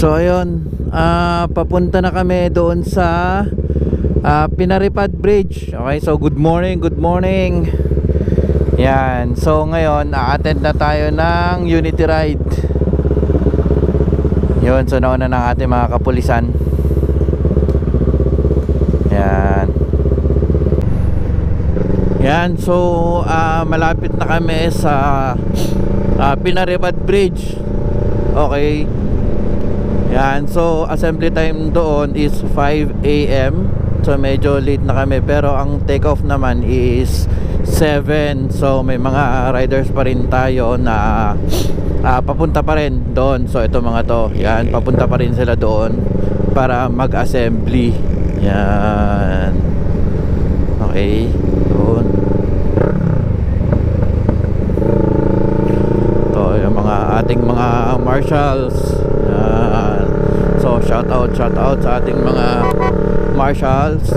So ayun, papunta na kami doon sa Pinaripad Bridge. Okay, so good morning, good morning. Yan, so ngayon a-attend na tayo ng Unity Ride. Yun, so nauna ng ating mga kapulisan. Yan. Yan, so malapit na kami sa Pinaripad Bridge. Okay. Yan, so assembly time doon is 5 AM. So medyo late na kami, pero ang take off naman is 7. So may mga riders pa rin tayo na papunta pa rin doon. So ito mga to, yan, papunta pa rin sila doon para mag-assembly. Yan. Okay, doon. Ito yung mga ating mga marshals. Yan. So shout out sa ating mga marshals.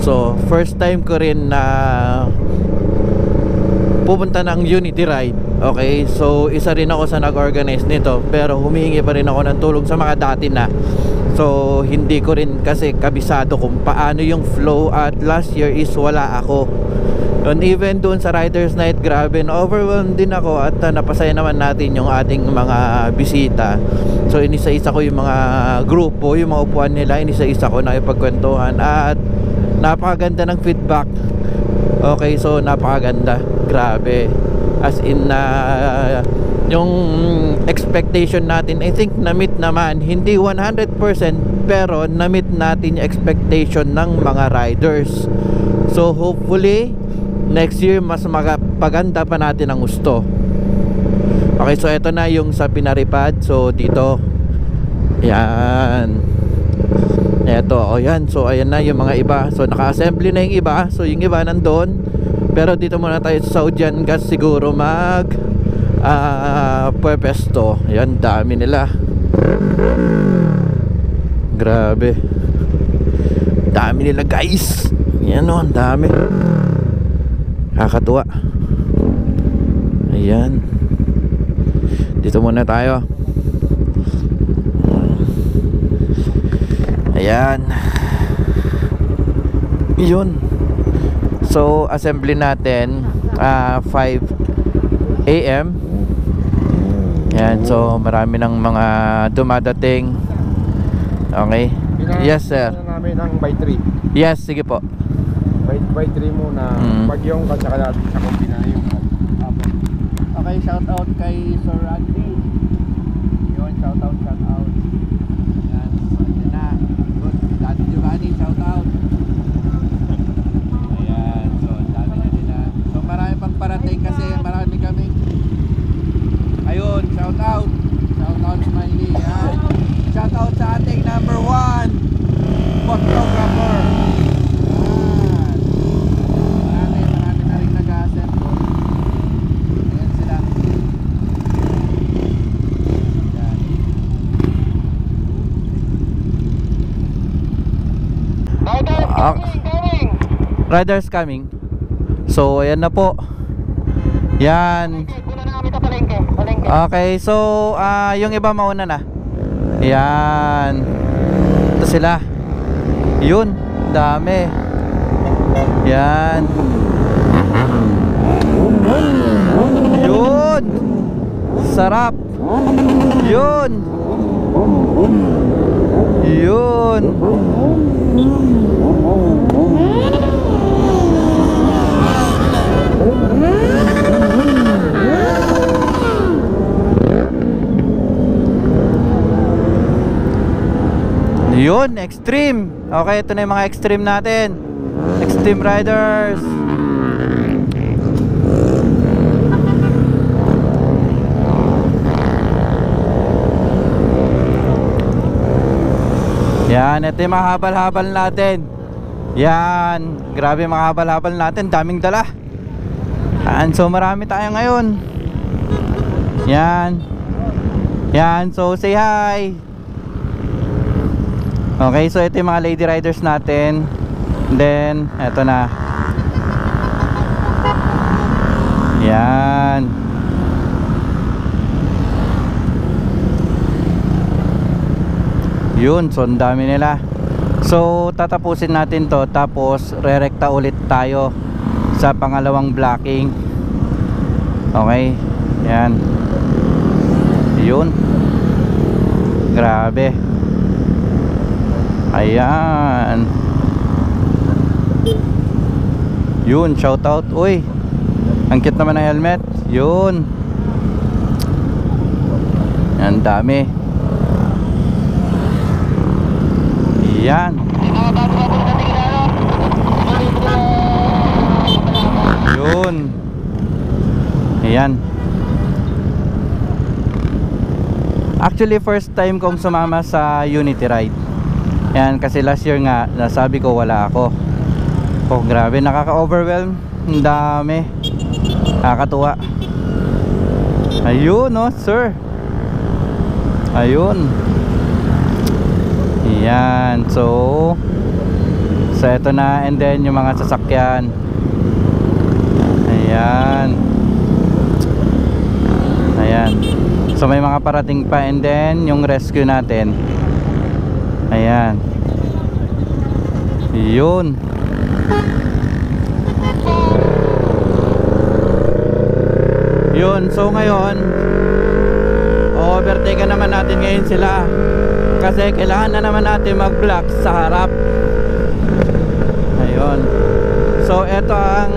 So first time ko rin na pupunta ng Unity Ride. Okay, so isa rin ako sa nag-organize nito, pero humihingi pa rin ako ng tulong sa mga dati na. So hindi ko rin kasi kabisado kung paano yung flow, at last year is wala ako. And even doon sa Riders Night, grabe, overwhelmed din ako, at napasaya naman natin yung ating mga bisita. So inisa-isa ko yung mga grupo, yung mga upuan nila, inisa-isa ko na ipagkwentuhan, at napakaganda ng feedback. Okay, so napakaganda, grabe. As in yung expectation natin, I think na-meet naman. Hindi 100%, pero na-meet natin yung expectation ng mga riders. So hopefully next year mas magpaganda pa natin ang gusto. Okay, so eto na yung sa Pinaripad. So dito, yan, eto, o yan. So ayan na yung mga iba. So naka-assembly na yung iba. So yung iba nandun. Pero dito muna tayo sa Saudian Gas siguro mag pwesto. Yan, dami nila. Grabe, dami nila guys. Yan o, dami. Kakatuwa. Ayan, dito muna tayo. Ayan. Yun. So assembly natin 5 AM. Yan, so marami ng mga dumadating. Okay. Yes sir. Namin ng by 3. Yes, sige po. By 3 muna. Pag yung saka natin sa kombina yung okay, shout out kay Sir Randy. Yun, shout out. Yan, so na. Good, Daddy Giovanni, shout out. Ayan, so dami na nila. So marami pang parating kasi marami kami. Ayun, shout out Smiley. Yan. Shout out sa ating number 1 photographer. Marami na rin nag-assemble. Ayan sila. Ayan. Riders coming. So ayan na po. Yan. Okay, so yung iba mauna na. Yan. Ito sila. Yun, dami. Yan. Yun. Sarap. Yun. Yun. Yun, extreme. Okay, ito na yung mga extreme natin. Extreme riders. Yan, ito yung mga habal-habal natin. Yan, grabe mga habal-habal natin. Daming dala. Yan, so marami tayo ngayon. Yan. Yan, so say hi. Okay, so ito yung mga lady riders natin. Then, eto na. Yan. Yun, so ang dami nila. So tatapusin natin to, tapos rerekta ulit tayo sa pangalawang blocking. Okay, yan. Yun, grabe. Ayan. Yun, shout out. Uy, ang cute naman ng helmet. Yun, ang dami. Yan. Yun. Ayan. Actually first time kong sumama sa Unity Ride. Yan, kasi last year nga nasabi ko wala ako. Oh, grabe, nakaka-overwhelm. Ang dami. Nakakatuwa. Ayun, no, sir. Ayun. Yan, so eto na, and then yung mga sasakyan. Ayan. Ayan. So may mga parating pa, and then yung rescue natin. Ayan. Yun. Yun, so ngayon overtake naman natin ngayon sila, kasi kailangan na naman natin mag-block sa harap. Ayun. So eto ang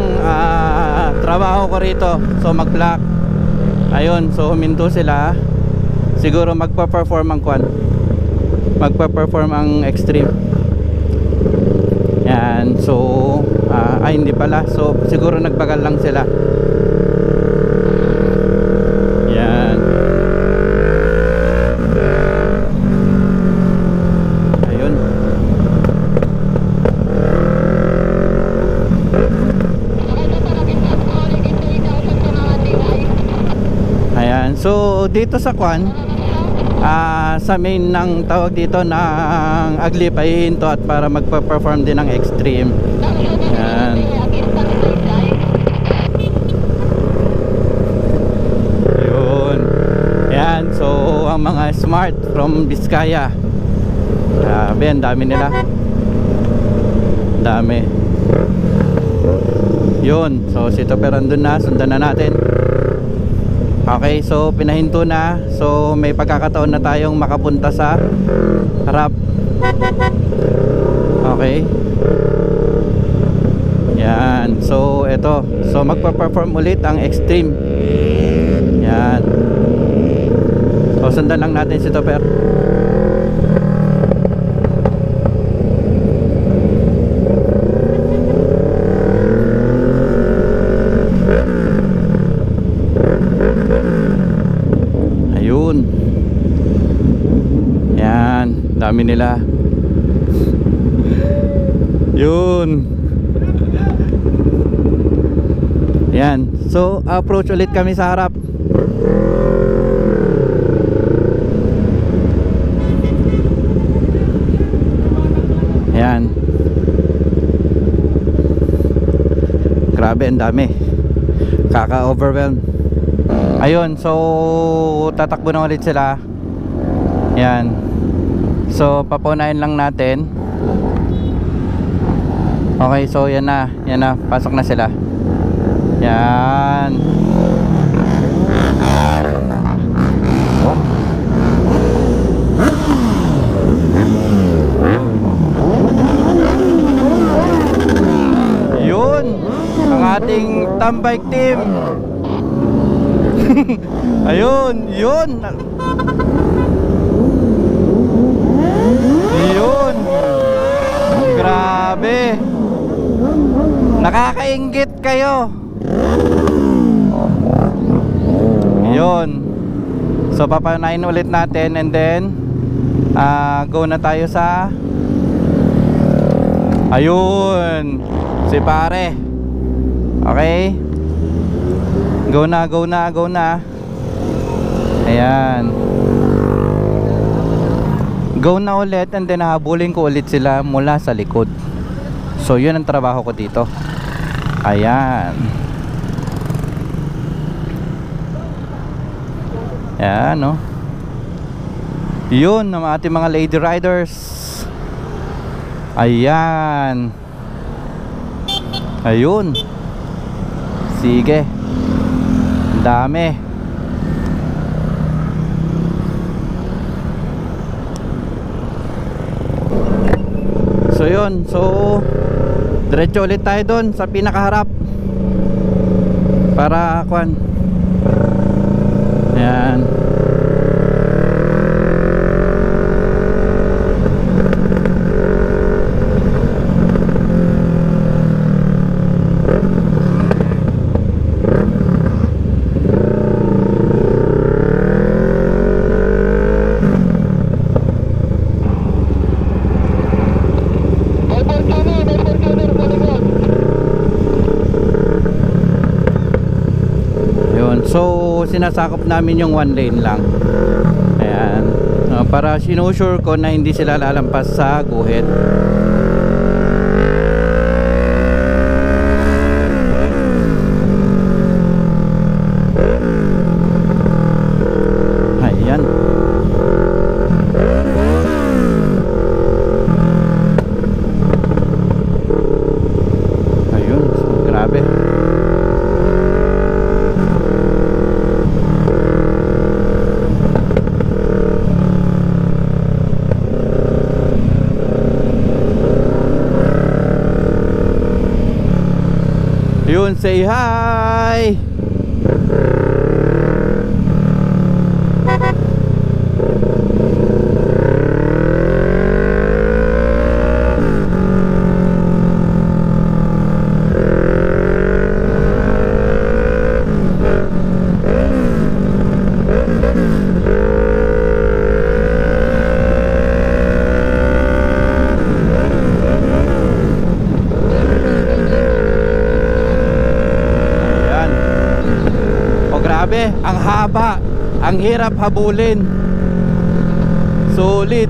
trabaho ko rito. So mag-block. Ayun, so huminto sila. Siguro magpa-perform ang magpa-perform ang extreme. Yan, so hindi pala. So siguro nagbagal lang sila. Yan. Ayun. Ayan, so dito sa sa main ng tawag dito ng Aglip ay hinto at para magpa-perform din ng extreme. Yan. Yun. Yan, so ang mga smart from Vizcaya, grabe, ang dami nila. Dami. Yun, so si Topper andun na, sundan na natin. Okay, so pinahinto na. So may pagkakataon na tayong makapunta sa harap. Okay. Yan. So eto, so magpa-perform ulit ang extreme. Yan. So sundan lang natin si Topper. Ayun. Yan, dami nila. Yun. Yan. So approach ulit kami sa harap. Yan. Grabe, ang dami. Kaka-overwhelm. Ayun, so tatakbo na ulit sila. Yan. So papunahin lang natin. Okay, so yan na. Yan na, pasok na sila. Yan. Yun, ang ating tambike team. Ayun, yun. Yun. Grabe. Nakakainggit kayo. Yun. So papanayin ulit natin, and then go na tayo sa, ayun, si pare. Okay, go na, go na, go na. Ayan, go na ulit, and then hahabulin ko ulit sila mula sa likod. So yun ang trabaho ko dito. Ayan. Ayan, no? Yun ng ating mga lady riders. Ayan. Ayun. Sige. Ang dami. So yun. So diretso ulit tayo doon sa pinakaharap para kuan. Ayan. So sinasakop namin yung one lane lang. Ayan. Para sinusure ko na hindi sila lalampas sa guhit. Ayan. Ayun. So, grabe. Yun, say hi. Grabe, ang haba, ang hirap habulin. Solid.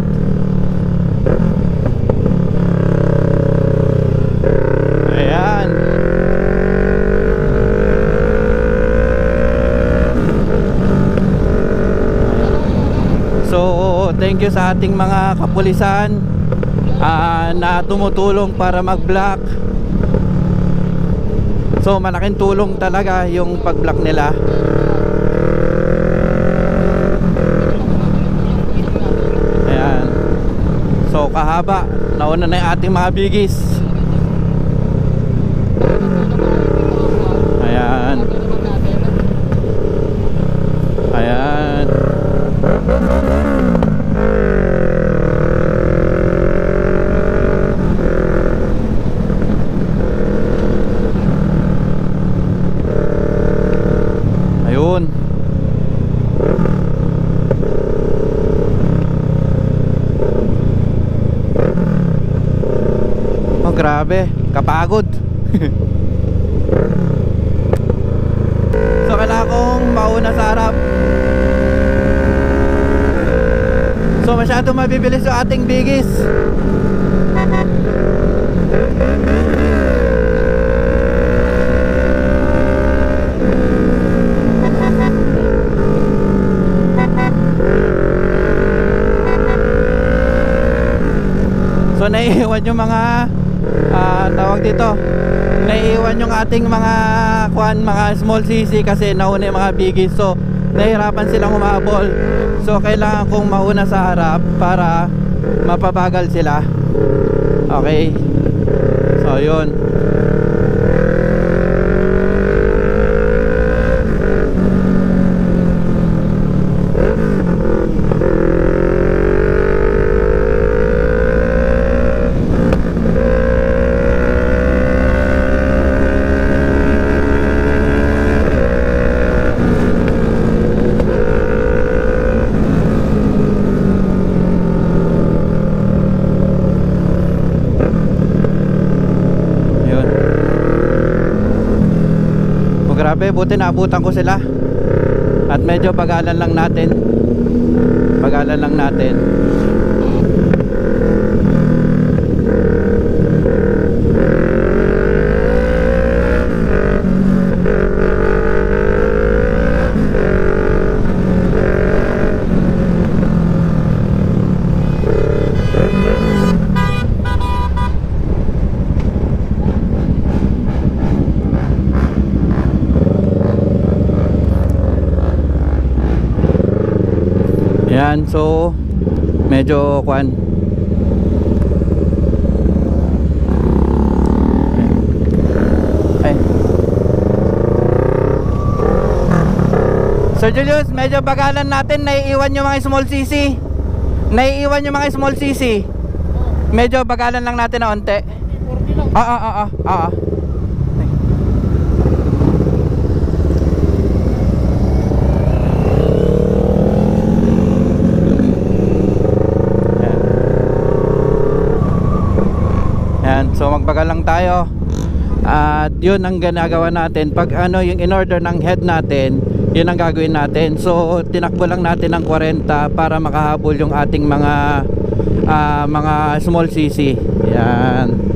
Ayan. So, thank you sa ating mga kapulisan na tumutulong para mag-block. So, malaking tulong talaga yung pag-block nila. So kahaba, nauna na yung ating mga bigis. Ayan. Ayan. Ayun. Grabe, kapagod. So kailangan kong mauna sa harap. So masyado mabibilis yung ating bigis. So naiiwan yung mga tawag dito, naiiwan yung ating mga mga small cc kasi nauna yung mga bigis. So nahihirapan silang humabol. So kailangan kong mauna sa harap para mapabagal sila. Okay. So yun. Grabe, buti naabutan ko sila. At medyo pagalan lang natin. Pagalan lang natin. Yan, so medyo kwan. Ay. Sir Julius, medyo bagalan natin. Naiiwan yung mga small CC. Naiiwan yung mga small CC. Medyo bagalan lang natin na onte. Yan, so magbagal lang tayo. At yun ang ginagawa natin. Pag ano yung in-order ng head natin, yun ang gagawin natin. So tinakbo lang natin ng 40 para makahabol yung ating mga small CC. Yan.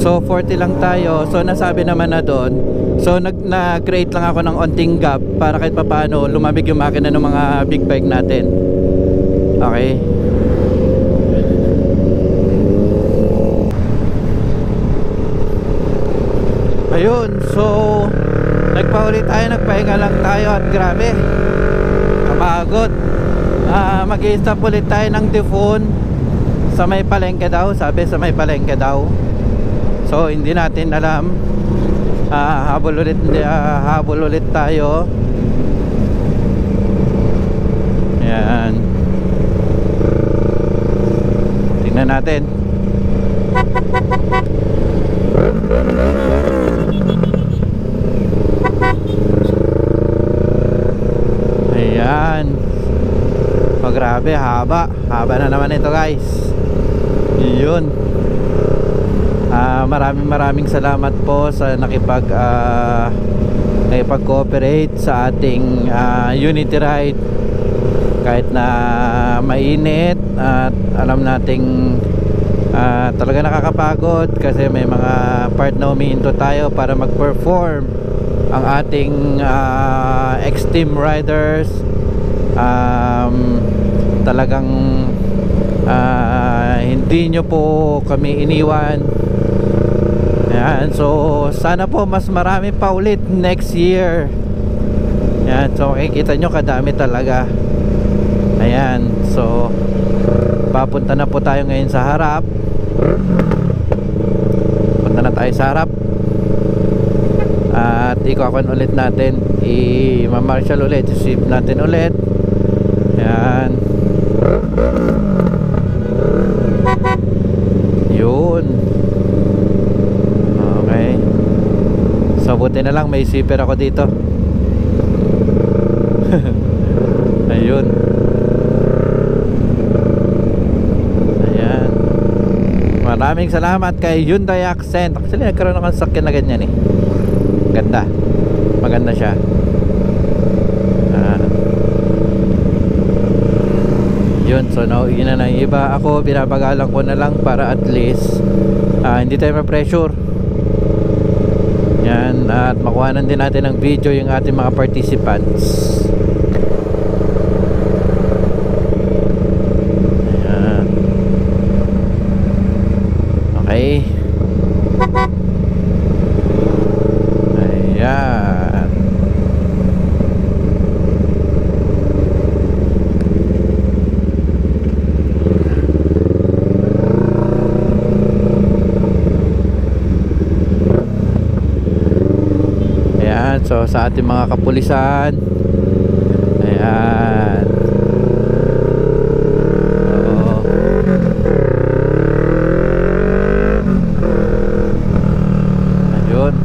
So 40 lang tayo. So nasabi naman na doon. So nag-create lang ako ng onting gap para kahit papaano lumamig yung makina ng mga big bike natin. Okay. Ayun, so nagpauli tayo, nagpahinga lang tayo at grabe. Kapagod. Mag-i-stop ulit tayo ng Typhoon sa may palengke daw. Sabi sa may palengke daw. So hindi natin alam. Habol ulit tayo. Yan. Tingnan natin. Ayan. Oh, grabe, haba na naman ito, guys. Yun. Maraming salamat po sa nakipag-cooperate sa ating Unity Ride. Kahit na mainit at alam nating talaga nakakapagod kasi may mga part na humihinto tayo para mag-perform ang ating ex-team riders. Talagang hindi nyo po kami iniwan. Yan, so sana po mas marami pa ulit next year. Yan, so makikita nyo kadami talaga. Ayan, so papunta na po tayo ngayon sa harap. Punta na tayo sa harap. At ikakon ulit natin, i-marshal ulit, i-sweep natin ulit. Yan. Yun. Okay. So buti na lang may zipper ako dito. Ayun. Ayan. Maraming salamat kay Hyundai Accent. Actually nagkaroon ako ng sakyan na ganyan eh. Ganda. Maganda siya. Yun, so nauwi na ng iba. Ako binabagalan ko na lang para at least hindi tayo ma-pressure. Yan, at makuhanan din natin ng video yung ating mga participants. Ayan. Okay. Ayan. So sa ating mga kapulisan. Ayan. Oo. Ayun.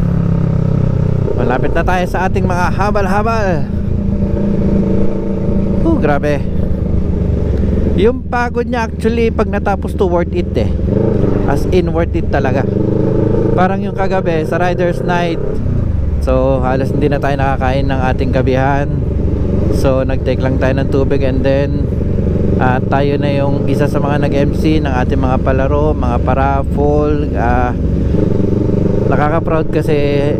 Malapit na tayo sa ating mga habal-habal. Grabe. Yung pagod niya actually pag natapos to worth it eh. As in worth it talaga. Parang yung kagabi sa Riders Night. So halos hindi na tayo nakakain ng ating gabihan. So nag-take lang tayo ng tubig and then tayo na yung isa sa mga nag-MC ng ating mga palaro, mga paraffle. Nakaka-proud kasi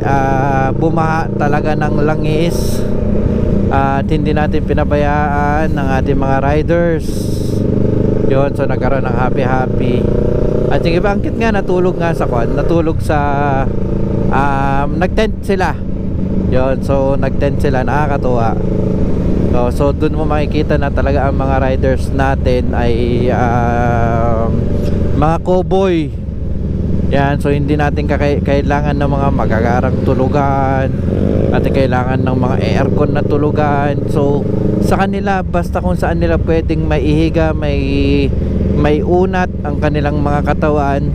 bumaha talaga ng langis at hindi natin pinabayaan ng ating mga riders. Yun, so nagkaroon ng happy. At yung iba angkit nga natulog nga sa kwan, natulog sa nag-tent sila. Yun, so nag-tent sila, nakakatuwa. So dun mo makikita na talaga ang mga riders natin ay mga cowboy. Yan, so hindi natin kailangan ng mga magagarang tulugan, natin kailangan ng mga aircon na tulugan. So sa kanila, basta kung saan nila pwedeng maihiga, may unat ang kanilang mga katawan,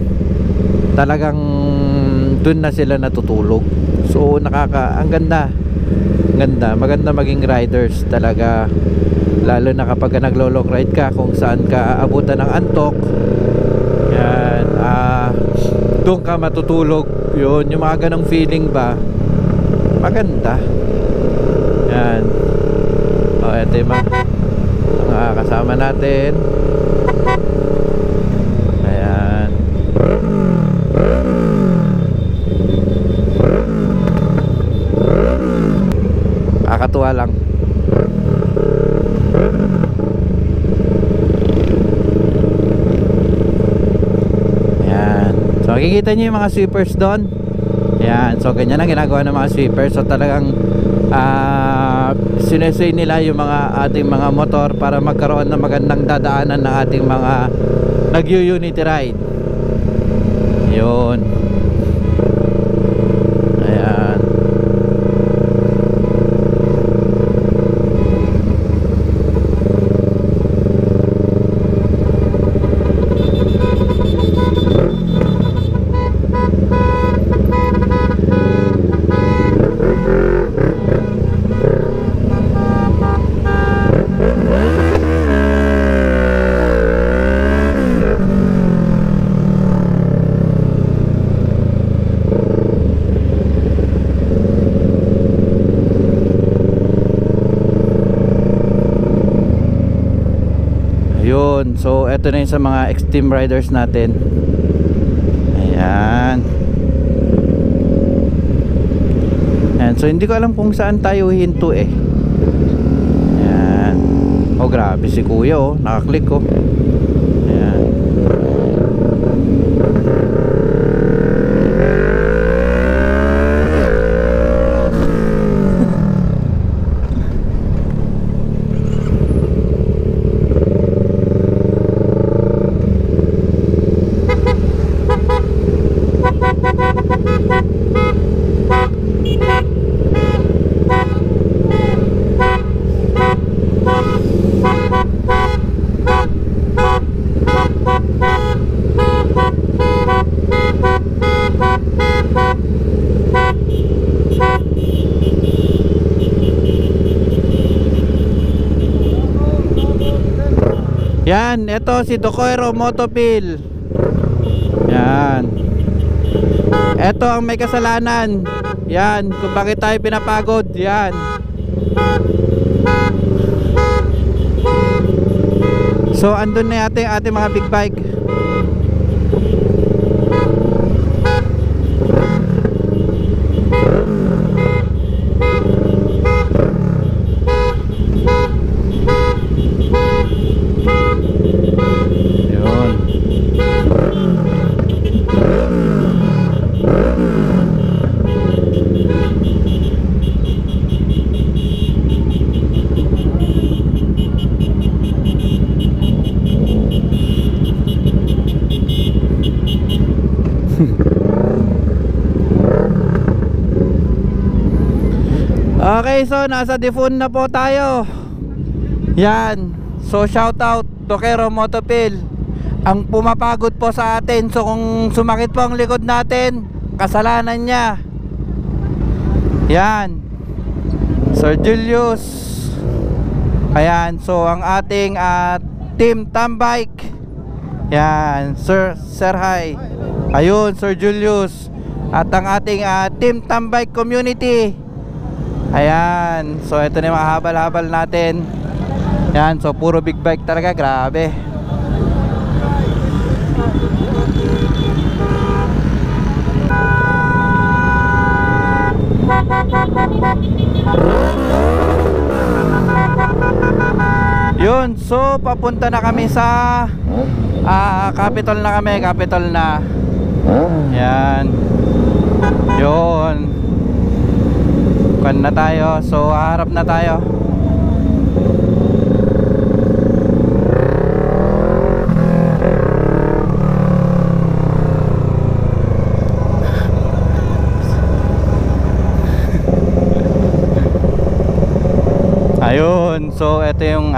talagang dun na sila natutulog. So ang ganda, maganda maging riders talaga, lalo na kapag naglo-long ride ka kung saan ka abutan ng antok. Yan, doon ka matutulog. Yun, yung mga ganong feeling ba, maganda. Yan. O, eto yung mga kasama natin. Ayan. Kakatuwa lang. Ayan. So makikita nyo yung mga sweepers doon. Ayan. So ganyan ang ginagawa ng mga sweepers. So talagang sinesay nila yung mga ating mga motor para magkaroon ng magandang dadaanan ng ating mga nag-unity ride. Yun. Ayan. Yun, so eto na yun sa mga extreme riders natin. Ayan. Ayan, so hindi ko alam kung saan tayo hinto eh. Ayan. Oh grabe si kuya oh, nakaklik oh. Ayan. Yan, ito si Docoero Motopil. Yan. Ito ang may kasalanan. Yan, kung bakit tayo pinapagod. Yan. So andun na ating mga big bike. Okay, so nasa Difun na po tayo. Yan. So shout out Docoero Motopil. Ang pumapagod po sa atin. So kung sumakit po ang likod natin, kasalanan niya. Yan. Sir Julius. Ayan. So ang ating Team Tambike. Yan. Sir hi. Ayun, Sir Julius. At ang ating Team Tambike community. Ayan, so ito na yung mga habal-habal natin. Ayan, so puro big bike talaga, grabe. Yun, so papunta na kami sa Capitol na kami, Capitol na. Yan. Yun. Kan na tayo, so harap na tayo. Ayun, so ito yung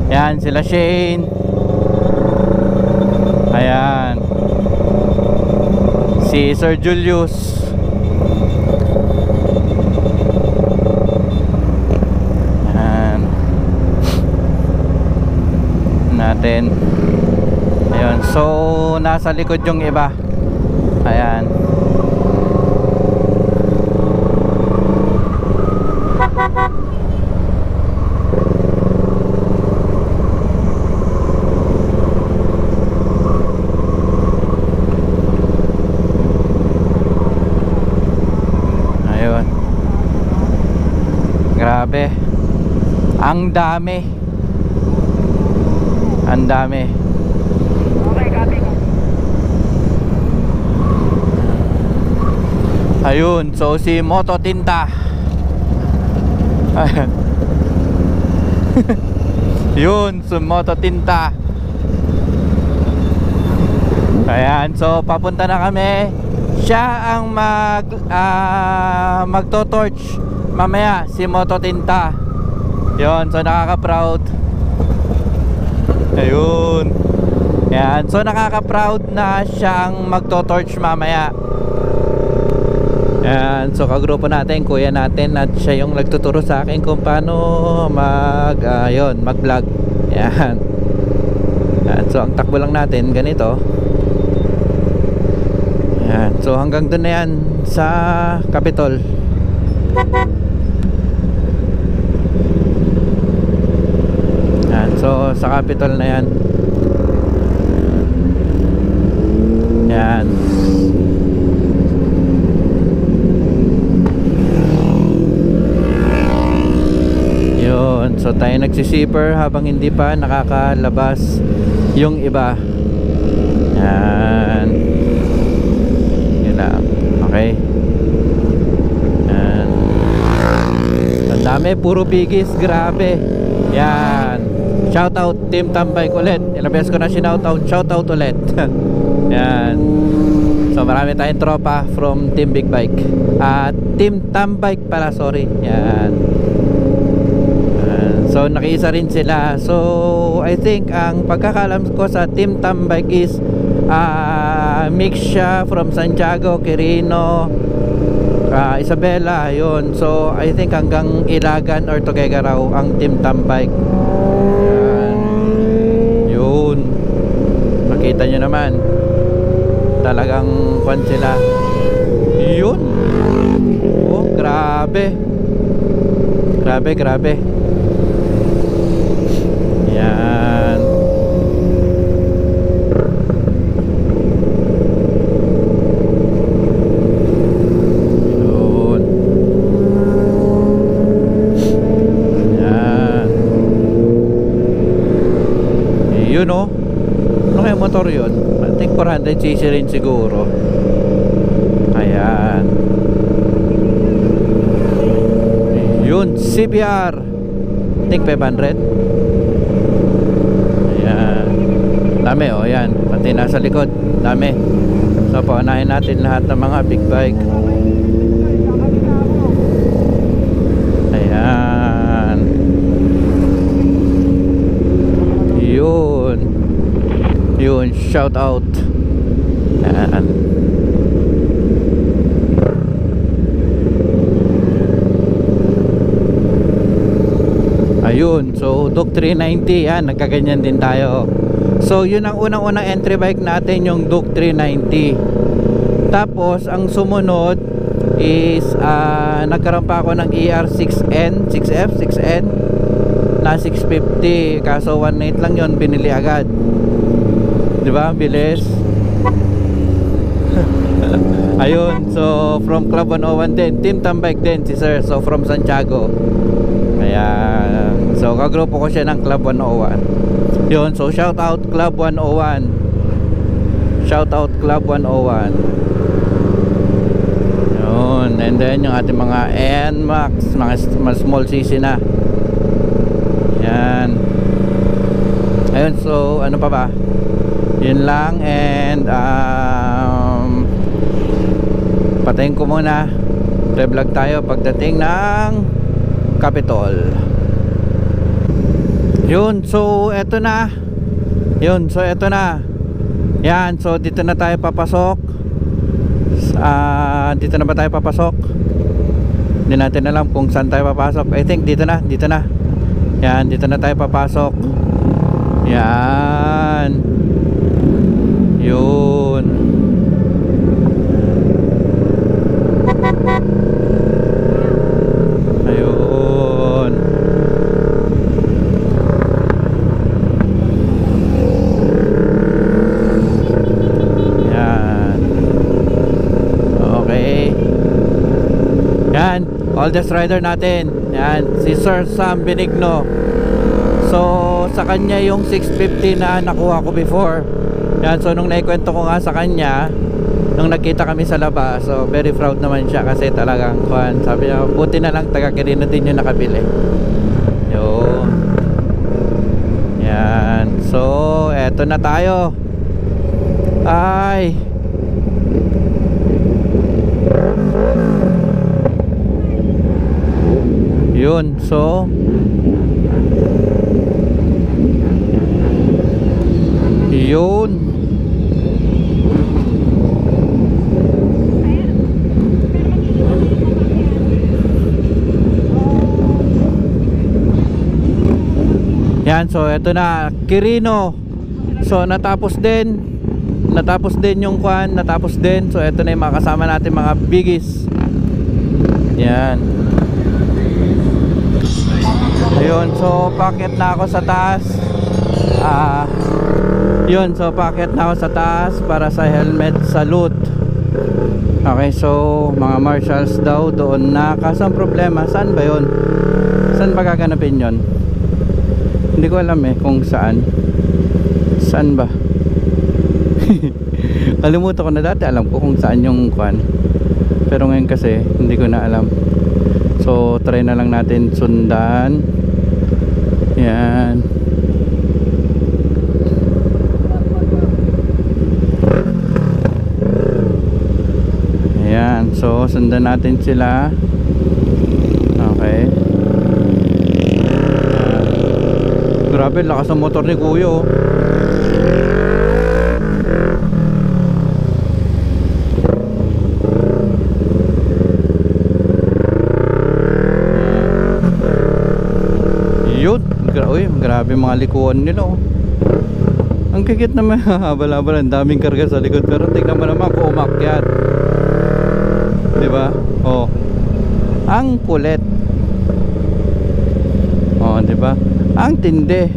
yan sila Shane. Ayan. Si Sir Julius. Ayan. Natin. Ayun, so nasa likod yung iba. Ayan. Grabe. Ang dami. Ang dami. Okay, copy mo. Ayun, so si Moto Tinta. Yun, si Moto Tinta. Ayan, so papunta na kami. Siya ang magto-torch mamaya, si Moto Tinta. Yun, so nakaka-proud. Ayun. Yan, so nakaka-proud na siya ang magto-torch mamaya. Yan, so kagrupo natin, kuya natin, at siya yung nagtuturo sa akin kung paano mag-vlog. Yan. Yan, so ang takbo lang natin ganito. Yan, so hanggang doon na yan sa Capitol. Yan, so sa Capitol na yan. Yan. Yun, so tayo nagsisipper habang hindi pa nakakalabas yung iba. Yan. Yun lang. Okay. Yan. Ang dami, puro bigis, grabe. Yan. Shoutout Team Tambike ulit. Ilang beses ko na shoutout ulit. Yan. So marami tayong tropa from Team Big Bike. Team Tambike pala, sorry. Yan. So nakiisa rin sila. So I think ang pagkakalam ko sa Team Tambike is mix siya from Santiago, Quirino, Isabela, yun. So I think hanggang Ilagan or Tuguegarao ang Team Tambike. Yun. Makita nyo naman, talagang kwan sila. Yun. Oh, grabe. Grabe. Yan. Yun. Yan. Yun oh. Ano kaya motor yun? I think 400cc rin siguro. Ayan. Yun, CBR. I think 500. Ayan. Dami oh, yan. Pati nasa likod. Dami. So paunahin natin lahat ng mga big bike. Ayan. Yun. Yun, shout out. Ayan. Ayun, so Duke 390 yan, nagkaganyan din tayo. So yun ang unang-unang entry bike natin, yung Duke 390. Tapos ang sumunod is nagkaroon pa ako ng ER6N, 6F, 6N na 650. Kaso 1.8 lang yun, binili agad. Diba, bilis. Ayun, so from Club 101 din, Team Tambike din si Sir, so from Santiago. Ayan. So kagrupo ko siya ng Club 101. Yun, so shout out Club 101. Shout out Club 101. Yun, and then yung ating mga NMAX, mga small CC na. Yan. Ayun, so ano pa ba? Yun lang, and patayin ko muna. Re-vlog tayo pagdating ng Capitol. Yun, so eto na. Yun, so eto na. Yan, so dito na tayo papasok. Dito na ba tayo papasok? Hindi natin alam kung saan tayo papasok. I think dito na, dito na. Yan, dito na tayo papasok. Yan. Yun. Ayun. Yan. Okay. Yan, oldest rider natin. Yan, si Sir Sam Benigno. So sa kanya yung 650 na nakuha ko before. Yan, so nung naikwento ko nga sa kanya, nung nagkita kami sa labas, so very proud naman siya kasi talagang sabi niya, buti na lang taga Quirino din yung nakabili. Yun. Yan, so eto na tayo. Ay, yun, so yun. Yan, so eto na Quirino. So natapos din yung kwan, natapos din. So eto na yung mga kasama natin, mga biggies. Yan. Ayun, so packet na ako sa taas. Yun, so packet na ako sa taas para sa helmet salute. Okay, so mga marshals daw doon na. Kaso ang problema, saan ba yun? Saan ba gaganapin yun? Hindi ko alam kung saan. Saan ba? Kalimutan ko na dati, alam ko kung saan yung kwan. Pero ngayon kasi hindi ko na alam. So try na lang natin sundan. Yan. Ayan, so sundan natin sila. Okay. Grabe, lakas ang motor ni Kuya, oh. Yun, grabe mga likuan nila, oh. Ang kikit naman, habal-habal, ang daming karga sa likod. Pero tignan mo naman kung umakyat, diba? Oh, ang kulit. Oh, diba? Ang tindi.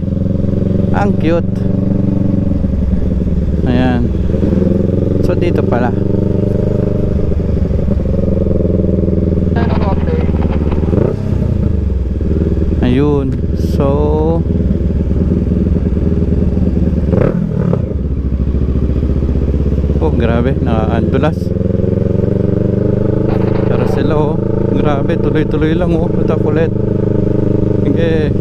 Ang cute. Ayan. So dito pala. Ayun. So oh, grabe, nakaandulas. Pero sila, oh, grabe, tuloy-tuloy lang, oh, ito kulit. Okay.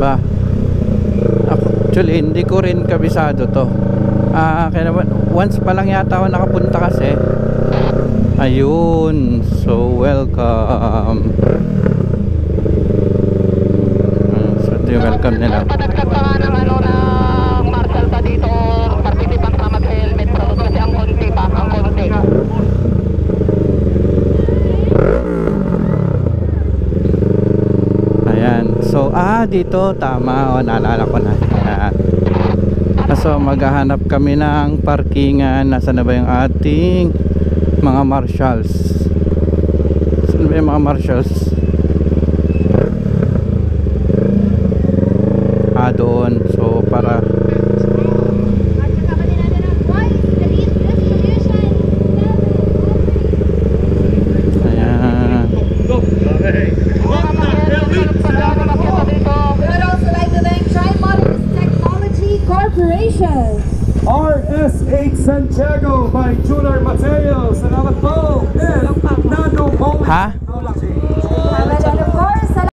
Ba? Actually, hindi ko rin kabisado to. Kaya naman, once pa lang yata ako nakapunta kasi. Ayun. So, welcome. So, ito yung welcome nila. Patagtag pa nga ng marshal pa dito, participant na mag-helmet kasi ang konti pa, ang konti. Ayan. So, dito, tama. O, naalala ko na. Ayan. So maghahanap kami ng parkingan. Nasaan na ba yung ating mga marshals? Saan ba yung mga marshals? Doon. So para ayan. I'd also like to thank Tri-Modern Technology Corporation. RS8 Santiago by Junar Materials, another phone, and Nano Mobile. Ha?